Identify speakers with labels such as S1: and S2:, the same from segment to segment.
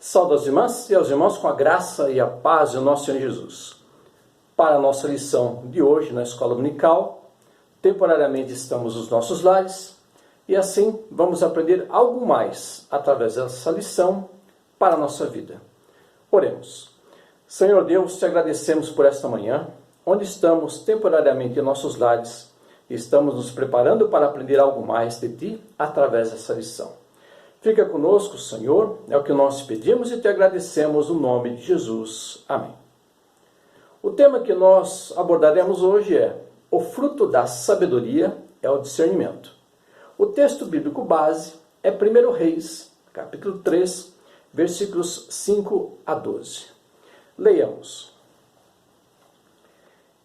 S1: Saúde às irmãs e aos irmãos com a graça e a paz do nosso Senhor Jesus. Para a nossa lição de hoje na Escola Dominical, temporariamente estamos nos nossos lares e assim vamos aprender algo mais através dessa lição para a nossa vida. Oremos. Senhor Deus, te agradecemos por esta manhã, onde estamos temporariamente em nossos lares e estamos nos preparando para aprender algo mais de Ti através dessa lição. Fica conosco, Senhor, é o que nós pedimos e te agradecemos no nome de Jesus. Amém. O tema que nós abordaremos hoje é: o fruto da sabedoria é o discernimento. O texto bíblico base é 1 Reis, capítulo 3, versículos 5 a 12. Leiamos.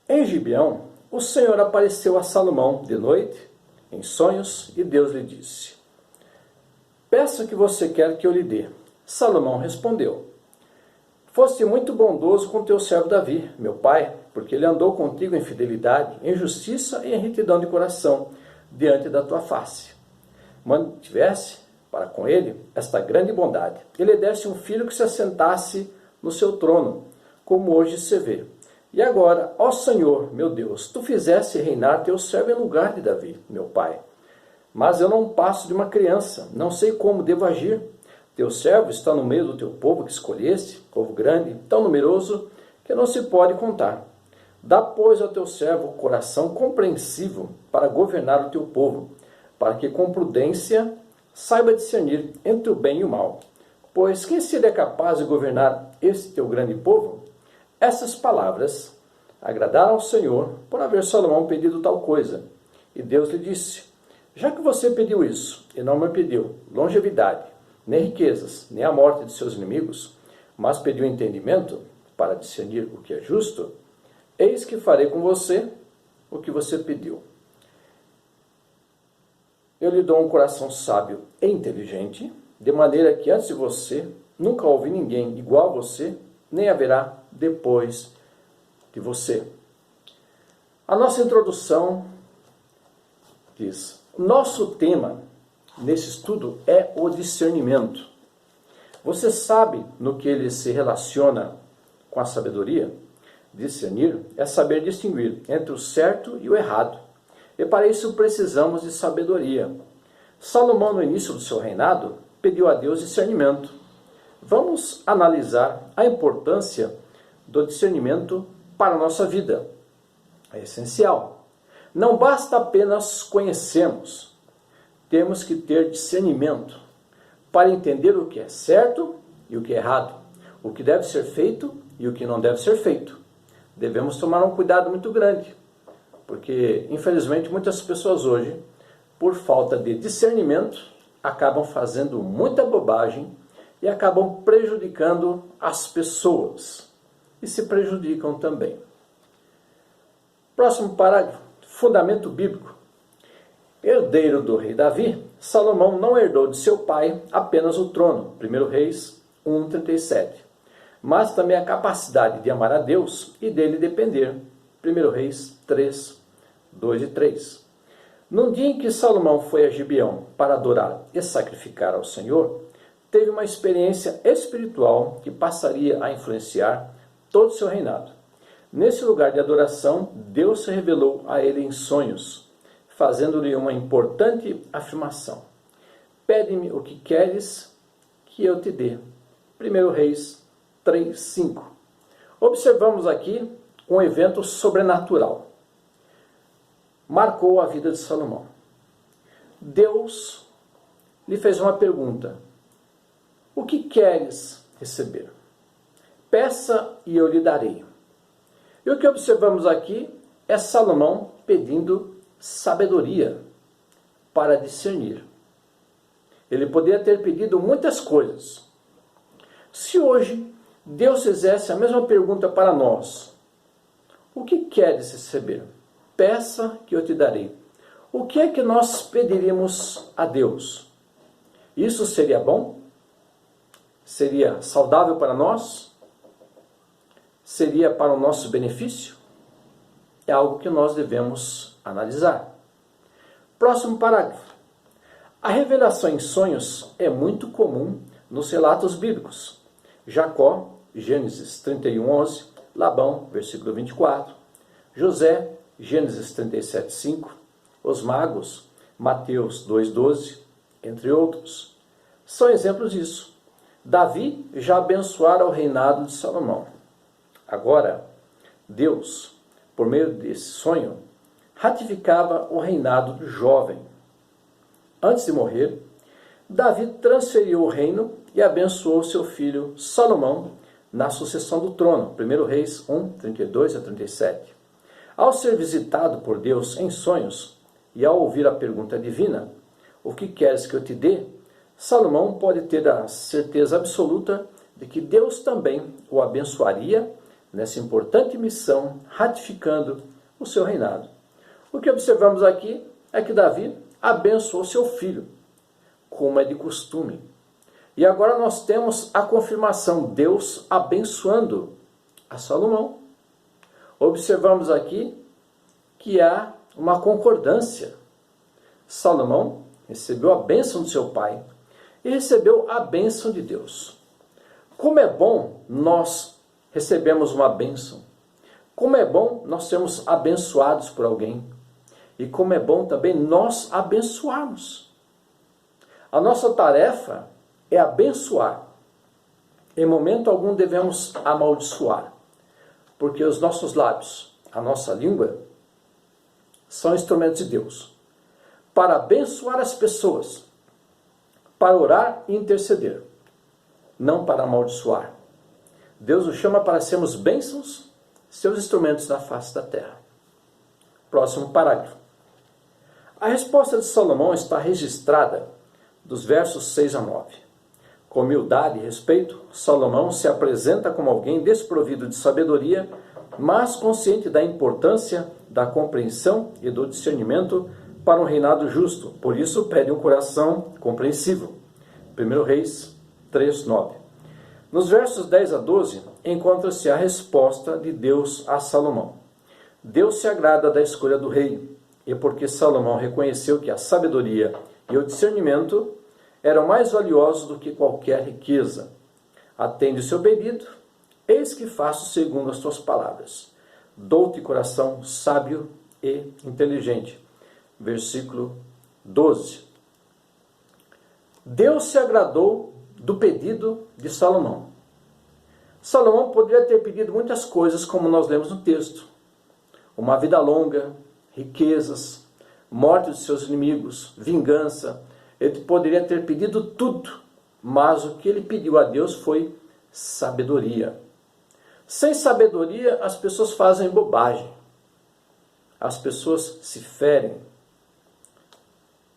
S1: Em Gibeão, o Senhor apareceu a Salomão de noite, em sonhos, e Deus lhe disse: peça o que você quer que eu lhe dê. Salomão respondeu: foste muito bondoso com teu servo Davi, meu pai, porque ele andou contigo em fidelidade, em justiça e em retidão de coração, diante da tua face. Mantivesse para com ele esta grande bondade. Ele desse um filho que se assentasse no seu trono, como hoje se vê. E agora, ó Senhor, meu Deus, tu fizeste reinar teu servo em lugar de Davi, meu pai. Mas eu não passo de uma criança, não sei como devo agir. Teu servo está no meio do teu povo que escolheste, povo grande, tão numeroso, que não se pode contar. Dá, pois, ao teu servo coração compreensivo para governar o teu povo, para que com prudência saiba discernir entre o bem e o mal. Pois quem seria capaz de governar este teu grande povo? Essas palavras agradaram ao Senhor por haver Salomão pedido tal coisa. E Deus lhe disse: já que você pediu isso, e não me pediu longevidade, nem riquezas, nem a morte de seus inimigos, mas pediu entendimento para discernir o que é justo, eis que farei com você o que você pediu. Eu lhe dou um coração sábio e inteligente, de maneira que antes de você nunca houve ninguém igual a você, nem haverá depois de você. A nossa introdução diz: nosso tema nesse estudo é o discernimento. Você sabe no que ele se relaciona com a sabedoria? Discernir é saber distinguir entre o certo e o errado. E para isso precisamos de sabedoria. Salomão, no início do seu reinado, pediu a Deus discernimento. Vamos analisar a importância do discernimento para a nossa vida. É essencial. Não basta apenas conhecermos, temos que ter discernimento para entender o que é certo e o que é errado, o que deve ser feito e o que não deve ser feito. Devemos tomar um cuidado muito grande, porque infelizmente muitas pessoas hoje, por falta de discernimento, acabam fazendo muita bobagem e acabam prejudicando as pessoas e se prejudicam também. Próximo parágrafo. Fundamento bíblico. Herdeiro do rei Davi, Salomão não herdou de seu pai apenas o trono, 1 Reis 1:37, mas também a capacidade de amar a Deus e dele depender, 1 Reis 3:2 e 3. Num dia em que Salomão foi a Gibeão para adorar e sacrificar ao Senhor, teve uma experiência espiritual que passaria a influenciar todo o seu reinado. Nesse lugar de adoração, Deus se revelou a ele em sonhos, fazendo-lhe uma importante afirmação: pede-me o que queres que eu te dê. 1 Reis 3:5. Observamos aqui um evento sobrenatural. Marcou a vida de Salomão. Deus lhe fez uma pergunta: o que queres receber? Peça e eu lhe darei. E o que observamos aqui é Salomão pedindo sabedoria para discernir. Ele poderia ter pedido muitas coisas. Se hoje Deus fizesse a mesma pergunta para nós: o que queres receber? Peça que eu te darei. O que é que nós pediríamos a Deus? Isso seria bom? Seria saudável para nós? Seria para o nosso benefício? É algo que nós devemos analisar. Próximo parágrafo. A revelação em sonhos é muito comum nos relatos bíblicos. Jacó, Gênesis 31, 11, Labão, versículo 24, José, Gênesis 37, 5, os magos, Mateus 2, 12, entre outros. São exemplos disso. Davi já abençoara o reinado de Salomão. Agora, Deus, por meio desse sonho, ratificava o reinado do jovem. Antes de morrer, Davi transferiu o reino e abençoou seu filho Salomão na sucessão do trono. 1 Reis 1, 32 a 37. Ao ser visitado por Deus em sonhos e ao ouvir a pergunta divina, o que queres que eu te dê? Salomão pode ter a certeza absoluta de que Deus também o abençoaria nessa importante missão, ratificando o seu reinado. O que observamos aqui é que Davi abençoou seu filho, como é de costume. E agora nós temos a confirmação, Deus abençoando a Salomão. Observamos aqui que há uma concordância. Salomão recebeu a bênção do seu pai e recebeu a bênção de Deus. Como é bom nós recebemos uma bênção. Como é bom nós sermos abençoados por alguém. E como é bom também nós abençoarmos. A nossa tarefa é abençoar. Em momento algum devemos amaldiçoar. Porque os nossos lábios, a nossa língua, são instrumentos de Deus. Para abençoar as pessoas. Para orar e interceder. Não para amaldiçoar. Deus nos chama para sermos bênçãos, seus instrumentos na face da terra. Próximo parágrafo. A resposta de Salomão está registrada dos versos 6 a 9. Com humildade e respeito, Salomão se apresenta como alguém desprovido de sabedoria, mas consciente da importância da compreensão e do discernimento para um reinado justo. Por isso, pede um coração compreensivo. 1 Reis 3, 9. Nos versos 10 a 12, encontra-se a resposta de Deus a Salomão. Deus se agrada da escolha do rei, e porque Salomão reconheceu que a sabedoria e o discernimento eram mais valiosos do que qualquer riqueza. Atende o seu pedido, eis que faço segundo as tuas palavras. Dou-te coração sábio e inteligente. Versículo 12. Deus se agradou do pedido de Salomão. Salomão poderia ter pedido muitas coisas, como nós lemos no texto. Uma vida longa, riquezas, morte dos seus inimigos, vingança. Ele poderia ter pedido tudo, mas o que ele pediu a Deus foi sabedoria. Sem sabedoria, as pessoas fazem bobagem. As pessoas se ferem.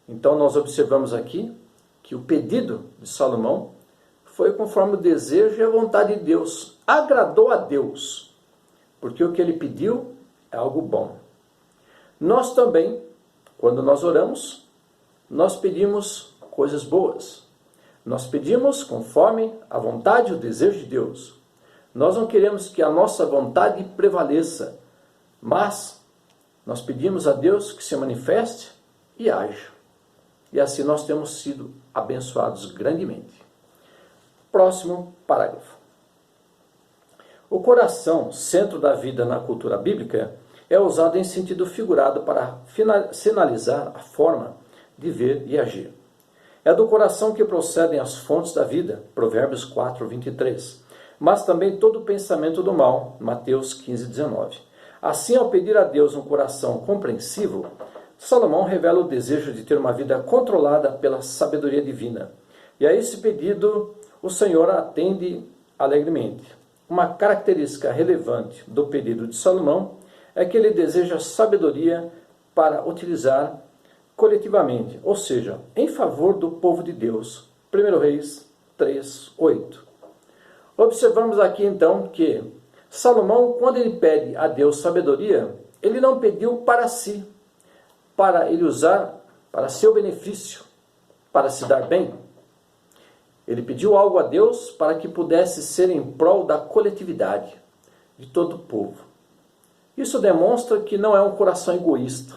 S1: Então nós observamos aqui que o pedido de Salomão foi conforme o desejo e a vontade de Deus. Agradou a Deus, porque o que ele pediu é algo bom. Nós também, quando nós oramos, nós pedimos coisas boas. Nós pedimos conforme a vontade e o desejo de Deus. Nós não queremos que a nossa vontade prevaleça, mas nós pedimos a Deus que se manifeste e haja. E assim nós temos sido abençoados grandemente. Próximo parágrafo. O coração, centro da vida na cultura bíblica, é usado em sentido figurado para sinalizar a forma de ver e agir. É do coração que procedem as fontes da vida, Provérbios 4, 23. Mas também todo o pensamento do mal, Mateus 15, 19. Assim, ao pedir a Deus um coração compreensivo, Salomão revela o desejo de ter uma vida controlada pela sabedoria divina. E a esse pedido, o Senhor atende alegremente. Uma característica relevante do pedido de Salomão é que ele deseja sabedoria para utilizar coletivamente, ou seja, em favor do povo de Deus. 1 Reis 3, 8. Observamos aqui então que Salomão, quando ele pede a Deus sabedoria, ele não pediu para si, para ele usar para seu benefício, para se dar bem. Ele pediu algo a Deus para que pudesse ser em prol da coletividade, de todo o povo. Isso demonstra que não é um coração egoísta,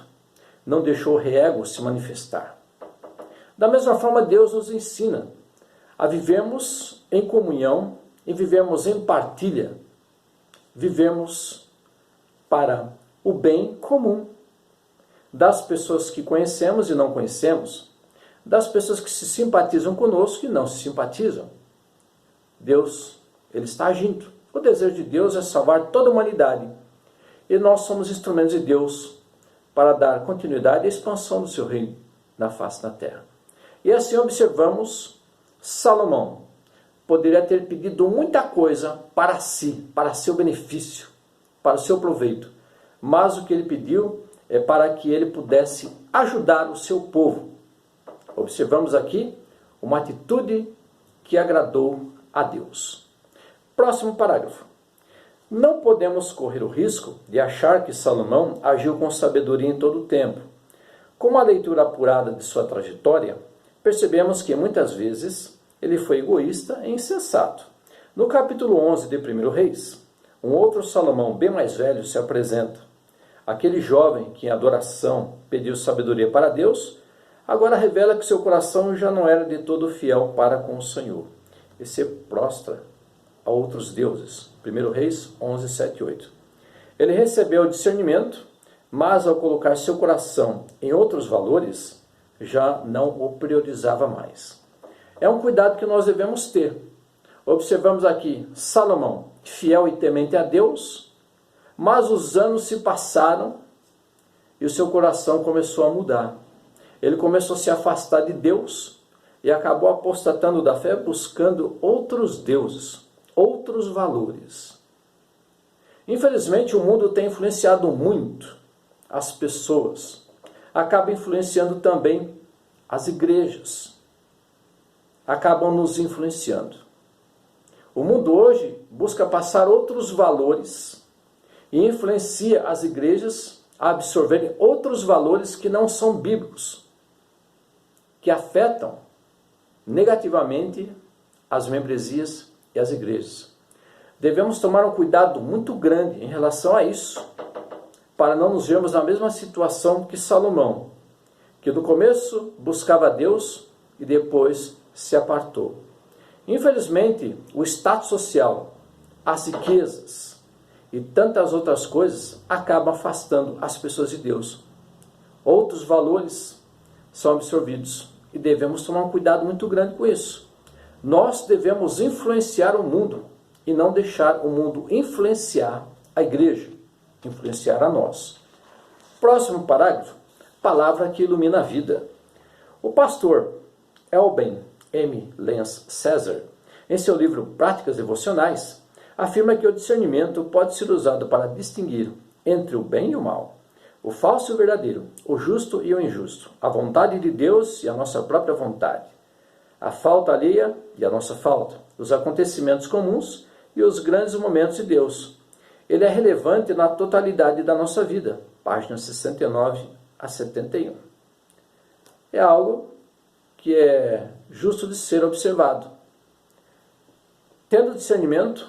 S1: não deixou o ego se manifestar. Da mesma forma, Deus nos ensina a vivermos em comunhão e vivemos em partilha, vivemos para o bem comum das pessoas que conhecemos e não conhecemos, das pessoas que se simpatizam conosco e não se simpatizam. Deus, Ele está agindo. O desejo de Deus é salvar toda a humanidade. E nós somos instrumentos de Deus para dar continuidade à expansão do seu reino na face da terra. E assim observamos Salomão. Poderia ter pedido muita coisa para si, para seu benefício, para o seu proveito. Mas o que ele pediu é para que ele pudesse ajudar o seu povo. Observamos aqui uma atitude que agradou a Deus. Próximo parágrafo. Não podemos correr o risco de achar que Salomão agiu com sabedoria em todo o tempo. Com uma leitura apurada de sua trajetória, percebemos que muitas vezes ele foi egoísta e insensato. No capítulo 11 de 1 Reis, um outro Salomão bem mais velho se apresenta. Aquele jovem que em adoração pediu sabedoria para Deus, agora revela que seu coração já não era de todo fiel para com o Senhor e se prostra a outros deuses. 1 Reis 11, 7 e 8. Ele recebeu discernimento, mas ao colocar seu coração em outros valores, já não o priorizava mais. É um cuidado que nós devemos ter. Observamos aqui Salomão, fiel e temente a Deus, mas os anos se passaram e o seu coração começou a mudar. Ele começou a se afastar de Deus e acabou apostatando da fé, buscando outros deuses, outros valores. Infelizmente, o mundo tem influenciado muito as pessoas. Acaba influenciando também as igrejas. Acabam nos influenciando. O mundo hoje busca passar outros valores e influencia as igrejas a absorverem outros valores que não são bíblicos, que afetam negativamente as membresias e as igrejas. Devemos tomar um cuidado muito grande em relação a isso, para não nos vermos na mesma situação que Salomão, que no começo buscava Deus e depois se apartou. Infelizmente, o status social, as riquezas e tantas outras coisas acabam afastando as pessoas de Deus. Outros valores são absorvidos e devemos tomar um cuidado muito grande com isso. Nós devemos influenciar o mundo e não deixar o mundo influenciar a igreja, influenciar a nós. Próximo parágrafo, palavra que ilumina a vida. O pastor Elben M. Lenz César, em seu livro Práticas Devocionais, afirma que o discernimento pode ser usado para distinguir entre o bem e o mal, o falso e o verdadeiro, o justo e o injusto, a vontade de Deus e a nossa própria vontade, a falta alheia e a nossa falta, os acontecimentos comuns e os grandes momentos de Deus. Ele é relevante na totalidade da nossa vida, páginas 69 a 71. É algo que é justo de ser observado. Tendo discernimento,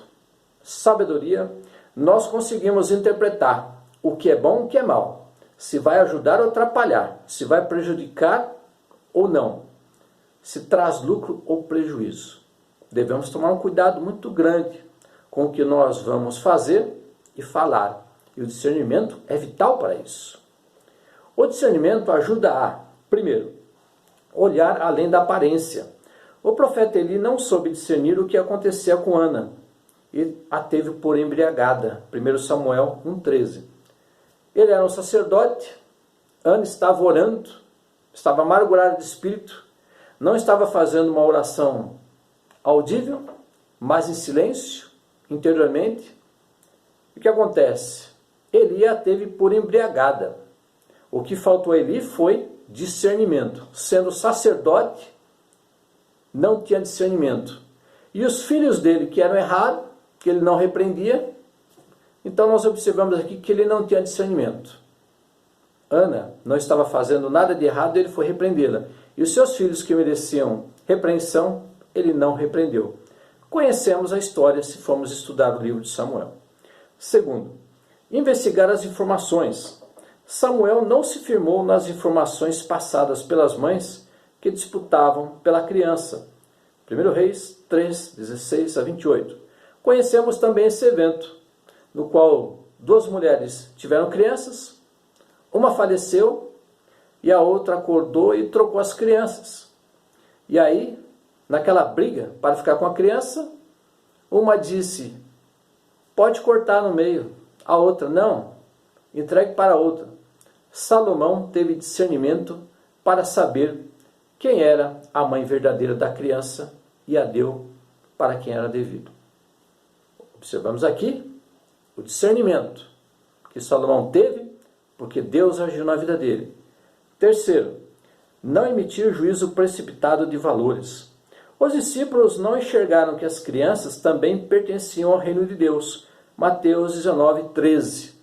S1: sabedoria, nós conseguimos interpretar o que é bom e o que é mal, se vai ajudar ou atrapalhar, se vai prejudicar ou não, se traz lucro ou prejuízo. Devemos tomar um cuidado muito grande com o que nós vamos fazer e falar, e o discernimento é vital para isso. O discernimento ajuda a, primeiro, olhar além da aparência. O profeta Eli não soube discernir o que acontecia com Ana e a teve por embriagada. 1 Samuel 1,13. Ele era um sacerdote, Ana estava orando, estava amargurada de espírito, não estava fazendo uma oração audível, mas em silêncio, interiormente. O que acontece? Eli a teve por embriagada. O que faltou a Eli foi discernimento. Sendo sacerdote, não tinha discernimento. E os filhos dele, que eram errados, que ele não repreendia, então nós observamos aqui que ele não tinha discernimento. Ana não estava fazendo nada de errado, ele foi repreendê-la. E os seus filhos que mereciam repreensão, ele não repreendeu. Conhecemos a história se formos estudar o livro de Samuel. Segundo, investigar as informações. Samuel não se firmou nas informações passadas pelas mães que disputavam pela criança. 1 Reis 3, 16 a 28. Conhecemos também esse evento, no qual duas mulheres tiveram crianças, uma faleceu e a outra acordou e trocou as crianças. E aí, naquela briga para ficar com a criança, uma disse, pode cortar no meio. A outra, não, entregue para a outra. Salomão teve discernimento para saber quem era a mãe verdadeira da criança e a deu para quem era devido. Observamos aqui o discernimento que Salomão teve, porque Deus agiu na vida dele. Terceiro, não emitir juízo precipitado de valores. Os discípulos não enxergaram que as crianças também pertenciam ao reino de Deus. Mateus 19, 13.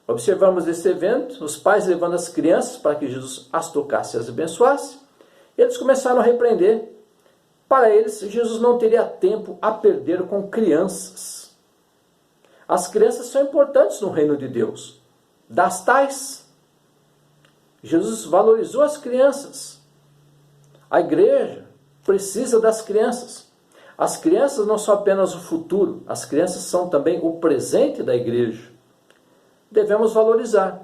S1: Observamos esse evento, os pais levando as crianças para que Jesus as tocasse e as abençoasse. Eles começaram a repreender. Para eles, Jesus não teria tempo a perder com crianças. As crianças são importantes no reino de Deus. Das tais, Jesus valorizou as crianças. A igreja precisa das crianças. As crianças não são apenas o futuro, as crianças são também o presente da igreja. Devemos valorizar.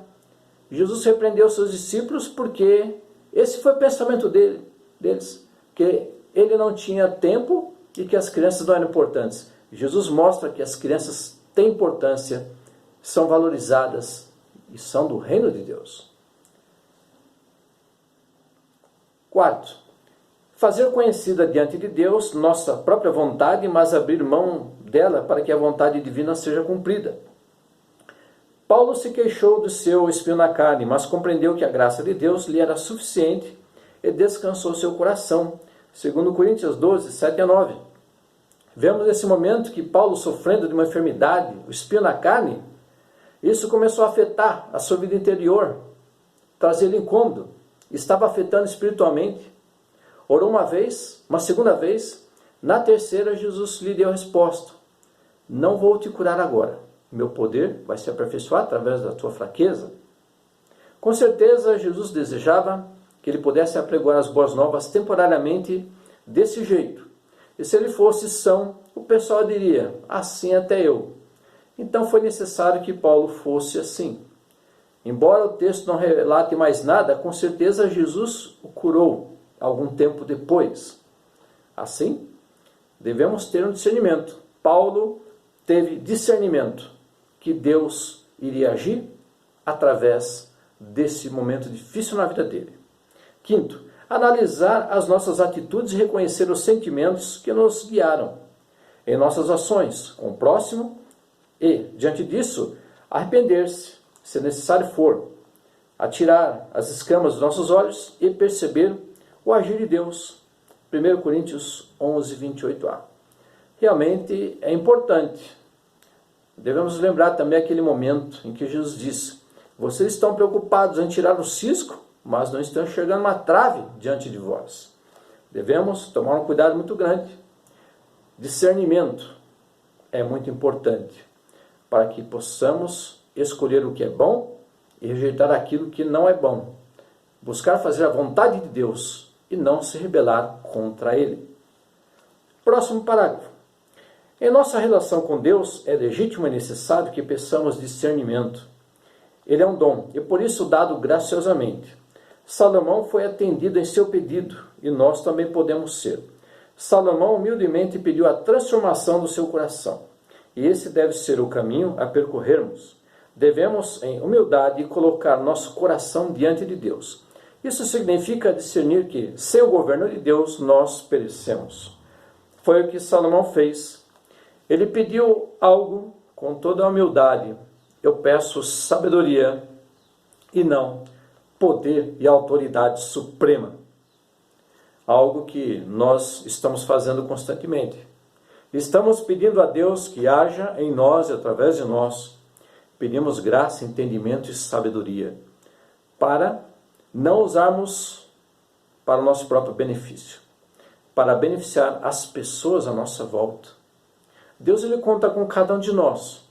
S1: Jesus repreendeu seus discípulos porque esse foi o pensamento deles, que ele não tinha tempo e que as crianças não eram importantes. Jesus mostra que as crianças têm importância, são valorizadas e são do reino de Deus. Quarto, fazer conhecida diante de Deus nossa própria vontade, mas abrir mão dela para que a vontade divina seja cumprida. Paulo se queixou do seu espinho na carne, mas compreendeu que a graça de Deus lhe era suficiente e descansou seu coração. 2 Coríntios 12, 7 a 9. Vemos nesse momento que Paulo, sofrendo de uma enfermidade, o espinho na carne, isso começou a afetar a sua vida interior, trazer-lhe incômodo, estava afetando espiritualmente. Orou uma vez, uma segunda vez, na terceira Jesus lhe deu a resposta: não vou te curar agora, meu poder vai se aperfeiçoar através da tua fraqueza. Com certeza Jesus desejava que ele pudesse apregoar as boas novas temporariamente desse jeito. E se ele fosse são, o pessoal diria, assim até eu. Então foi necessário que Paulo fosse assim. Embora o texto não relate mais nada, com certeza Jesus o curou algum tempo depois. Assim, devemos ter um discernimento. Paulo teve discernimento que Deus iria agir através desse momento difícil na vida dele. Quinto, analisar as nossas atitudes e reconhecer os sentimentos que nos guiaram em nossas ações com o próximo e, diante disso, arrepender-se, se necessário for, atirar as escamas dos nossos olhos e perceber o agir de Deus. 1 Coríntios 11, 28a. Realmente é importante. Devemos lembrar também aquele momento em que Jesus disse: vocês estão preocupados em tirar o cisco, mas não estão enxergando uma trave diante de vós. Devemos tomar um cuidado muito grande. Discernimento é muito importante para que possamos escolher o que é bom e rejeitar aquilo que não é bom. Buscar fazer a vontade de Deus e não se rebelar contra Ele. Próximo parágrafo. Em nossa relação com Deus, é legítimo e necessário que peçamos discernimento. Ele é um dom e por isso dado graciosamente. Salomão foi atendido em seu pedido e nós também podemos ser. Salomão humildemente pediu a transformação do seu coração. E esse deve ser o caminho a percorrermos. Devemos, em humildade, colocar nosso coração diante de Deus. Isso significa discernir que, sem o governo de Deus, nós perecemos. Foi o que Salomão fez. Ele pediu algo com toda a humildade. Eu peço sabedoria e não poder e autoridade suprema. Algo que nós estamos fazendo constantemente. Estamos pedindo a Deus que haja em nós e através de nós. Pedimos graça, entendimento e sabedoria para não usarmos para o nosso próprio benefício, para beneficiar as pessoas à nossa volta. Deus ele conta com cada um de nós.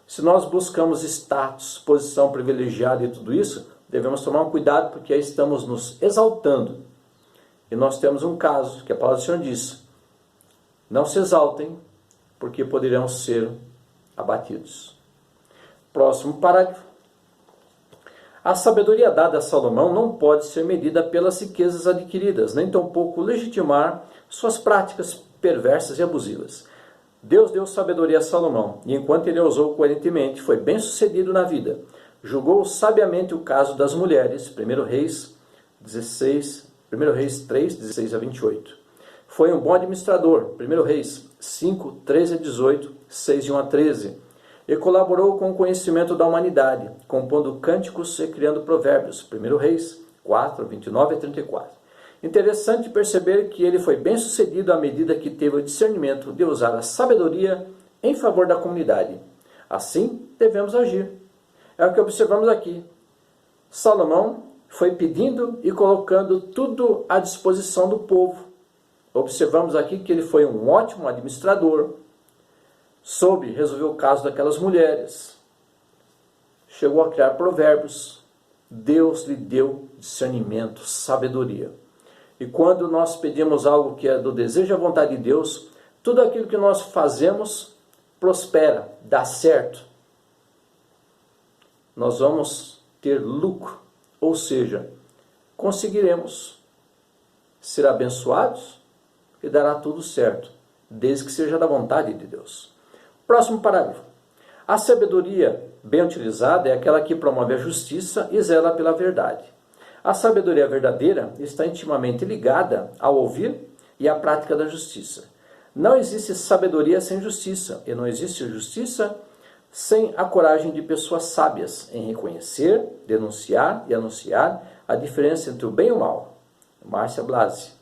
S1: Se nós buscamos status, posição privilegiada e tudo isso, devemos tomar um cuidado porque aí estamos nos exaltando. E nós temos um caso que a palavra do Senhor diz: não se exaltem porque poderão ser abatidos. Próximo parágrafo. A sabedoria dada a Salomão não pode ser medida pelas riquezas adquiridas, nem tampouco legitimar suas práticas perversas e abusivas. Deus deu sabedoria a Salomão, e enquanto ele a usou coerentemente, foi bem sucedido na vida. Julgou sabiamente o caso das mulheres, 1 Reis 3, 16 a 28. Foi um bom administrador, 1 Reis 5, 13 a 18, 6 de 1 a 13. E colaborou com o conhecimento da humanidade, compondo cânticos e criando provérbios, 1 Reis 4, 29 a 34. Interessante perceber que ele foi bem sucedido à medida que teve o discernimento de usar a sabedoria em favor da comunidade. Assim, devemos agir. É o que observamos aqui. Salomão foi pedindo e colocando tudo à disposição do povo. Observamos aqui que ele foi um ótimo administrador, soube resolver o caso daquelas mulheres, chegou a criar provérbios. Deus lhe deu discernimento, sabedoria. E quando nós pedimos algo que é do desejo e a vontade de Deus, tudo aquilo que nós fazemos prospera, dá certo. Nós vamos ter lucro, ou seja, conseguiremos ser abençoados e dará tudo certo, desde que seja da vontade de Deus. Próximo parágrafo. A sabedoria bem utilizada é aquela que promove a justiça e zela pela verdade. A sabedoria verdadeira está intimamente ligada ao ouvir e à prática da justiça. Não existe sabedoria sem justiça, e não existe justiça sem a coragem de pessoas sábias em reconhecer, denunciar e anunciar a diferença entre o bem e o mal. Márcia Blasi.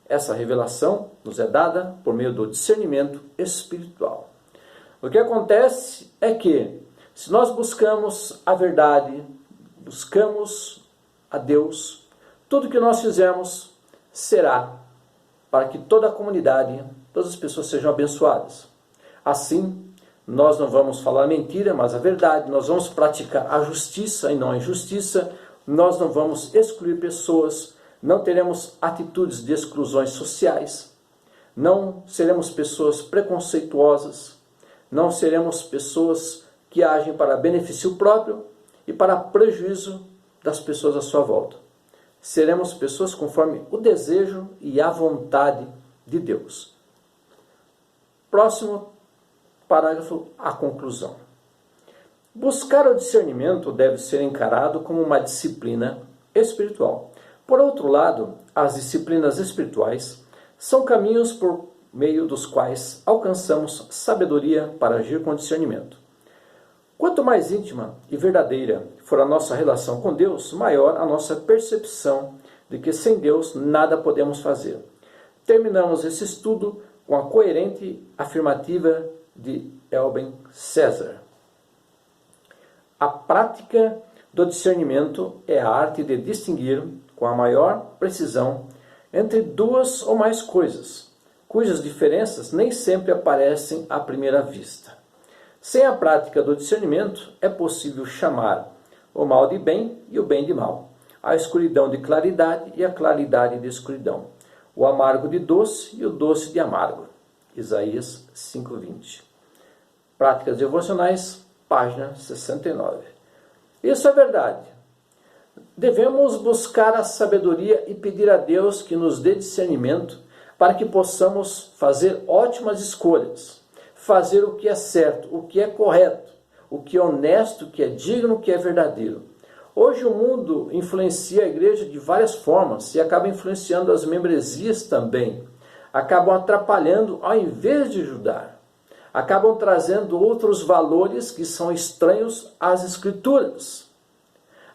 S1: Essa revelação nos é dada por meio do discernimento espiritual. O que acontece é que, se nós buscamos a verdade, buscamos a Deus, tudo que nós fizermos será para que toda a comunidade, todas as pessoas sejam abençoadas. Assim, nós não vamos falar mentira, mas a verdade, nós vamos praticar a justiça e não a injustiça, nós não vamos excluir pessoas, não teremos atitudes de exclusões sociais, não seremos pessoas preconceituosas, não seremos pessoas que agem para benefício próprio e para prejuízo das pessoas à sua volta. Seremos pessoas conforme o desejo e a vontade de Deus. Próximo parágrafo, a conclusão. Buscar o discernimento deve ser encarado como uma disciplina espiritual. Por outro lado, as disciplinas espirituais são caminhos por meio dos quais alcançamos sabedoria para agir com discernimento. Quanto mais íntima e verdadeira for a nossa relação com Deus, maior a nossa percepção de que sem Deus nada podemos fazer. Terminamos esse estudo com a coerente afirmativa de Elben César. A prática do discernimento é a arte de distinguir com a maior precisão entre duas ou mais coisas, cujas diferenças nem sempre aparecem à primeira vista. Sem a prática do discernimento, é possível chamar o mal de bem e o bem de mal, a escuridão de claridade e a claridade de escuridão, o amargo de doce e o doce de amargo. Isaías 5:20. Práticas devocionais, página 69. Isso é verdade. Devemos buscar a sabedoria e pedir a Deus que nos dê discernimento para que possamos fazer ótimas escolhas, fazer o que é certo, o que é correto, o que é honesto, o que é digno, o que é verdadeiro. Hoje o mundo influencia a igreja de várias formas e acaba influenciando as membresias também. Acabam atrapalhando ao invés de ajudar. Acabam trazendo outros valores que são estranhos às Escrituras.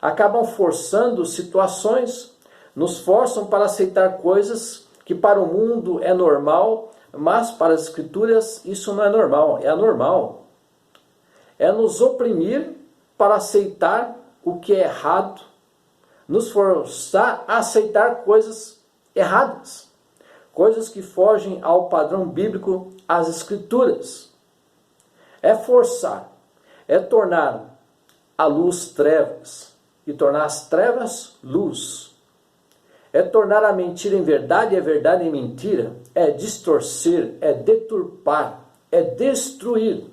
S1: Acabam forçando situações, nos forçam para aceitar coisas que para o mundo é normal, mas para as Escrituras isso não é normal, é anormal. É nos oprimir para aceitar o que é errado, nos forçar a aceitar coisas erradas, coisas que fogem ao padrão bíblico, às Escrituras. É forçar, é tornar a luz trevas e tornar as trevas luz. É tornar a mentira em verdade e a verdade em mentira. É distorcer, é deturpar é destruir,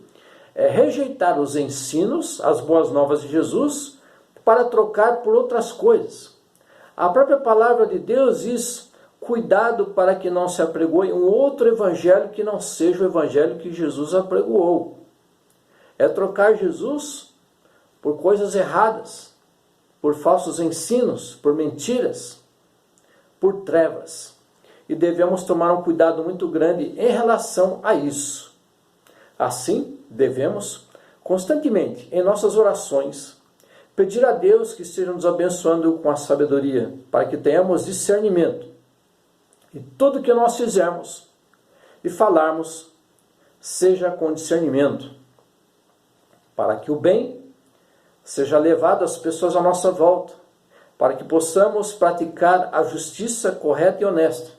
S1: é rejeitar os ensinos, as boas novas de Jesus, para trocar por outras coisas. A própria palavra de Deus diz: cuidado para que não se apregoe um outro evangelho que não seja o evangelho que Jesus apregoou. É trocar Jesus por coisas erradas, por falsos ensinos, por mentiras, por trevas. E devemos tomar um cuidado muito grande em relação a isso. Assim, devemos constantemente, em nossas orações, pedir a Deus que esteja nos abençoando com a sabedoria, para que tenhamos discernimento. E tudo que nós fizermos e falarmos, seja com discernimento, para que o bem seja levado às pessoas à nossa volta, para que possamos praticar a justiça correta e honesta,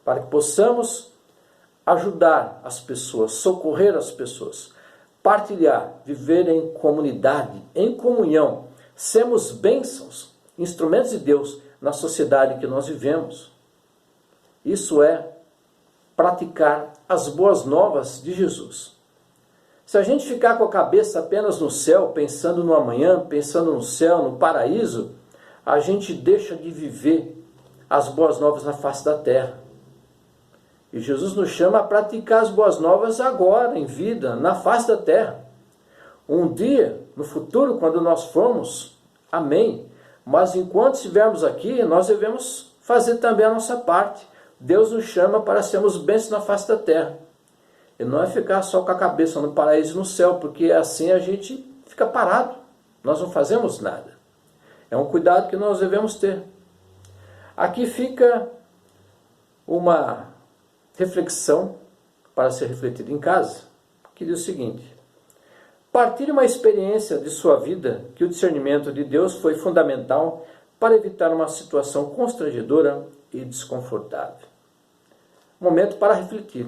S1: para que possamos ajudar as pessoas, socorrer as pessoas, partilhar, viver em comunidade, em comunhão, sermos bênçãos, instrumentos de Deus na sociedade que nós vivemos. Isso é praticar as boas novas de Jesus. Se a gente ficar com a cabeça apenas no céu, pensando no amanhã, pensando no céu, no paraíso, a gente deixa de viver as boas novas na face da terra. E Jesus nos chama a praticar as boas novas agora, em vida, na face da terra. Um dia, no futuro, quando nós formos, amém. Mas enquanto estivermos aqui, nós devemos fazer também a nossa parte. Deus nos chama para sermos bênçãos na face da terra. E não é ficar só com a cabeça no paraíso e no céu, porque assim a gente fica parado. Nós não fazemos nada. É um cuidado que nós devemos ter. Aqui fica uma reflexão para ser refletida em casa, que diz o seguinte: partilhe uma experiência de sua vida que o discernimento de Deus foi fundamental para evitar uma situação constrangedora e desconfortável. Momento para refletir.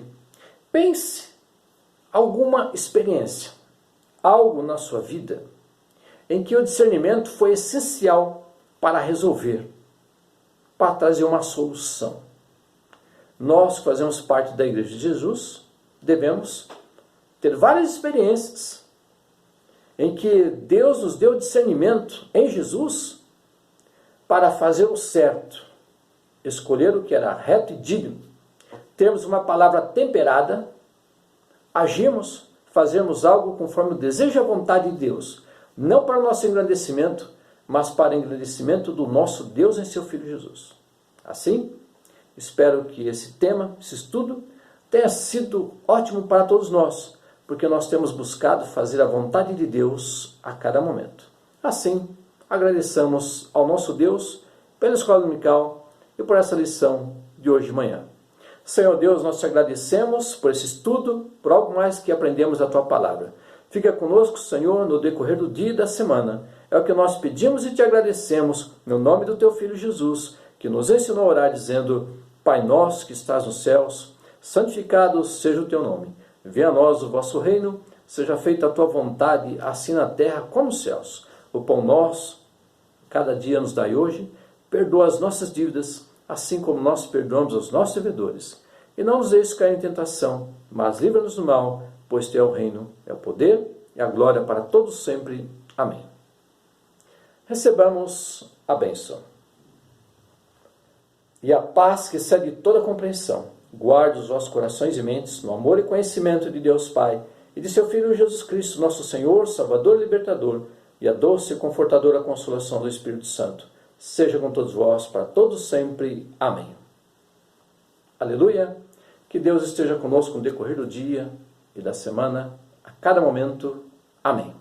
S1: Pense alguma experiência, algo na sua vida em que o discernimento foi essencial para resolver, para trazer uma solução. Nós que fazemos parte da Igreja de Jesus, devemos ter várias experiências em que Deus nos deu discernimento em Jesus para fazer o certo, escolher o que era reto e digno, termos uma palavra temperada, agirmos, fazermos algo conforme o desejo e a vontade de Deus, não para o nosso engrandecimento, mas para o engrandecimento do nosso Deus em seu Filho Jesus. Assim, espero que esse tema, esse estudo, tenha sido ótimo para todos nós, porque nós temos buscado fazer a vontade de Deus a cada momento. Assim, agradeçamos ao nosso Deus pela Escola Dominical e por essa lição de hoje de manhã. Senhor Deus, nós te agradecemos por esse estudo, por algo mais que aprendemos da Tua Palavra. Fica conosco, Senhor, no decorrer do dia e da semana. É o que nós pedimos e te agradecemos, no nome do Teu Filho Jesus, que nos ensinou a orar dizendo: Pai nosso que estás nos céus, santificado seja o Teu nome. Venha a nós o vosso reino, seja feita a Tua vontade, assim na terra como nos céus. O pão nosso, cada dia nos dai hoje, perdoa as nossas dívidas, assim como nós perdoamos aos nossos devedores. E não nos deixes cair em tentação, mas livra-nos do mal, pois Teu é o reino, é o poder e a glória para todos sempre. Amém. Recebamos a bênção. E a paz que excede toda compreensão, guarde os vossos corações e mentes no amor e conhecimento de Deus Pai e de seu Filho Jesus Cristo, nosso Senhor, Salvador e Libertador, e a doce e confortadora consolação do Espírito Santo seja com todos vós, para todos sempre. Amém. Aleluia. Que Deus esteja conosco no decorrer do dia e da semana, a cada momento. Amém.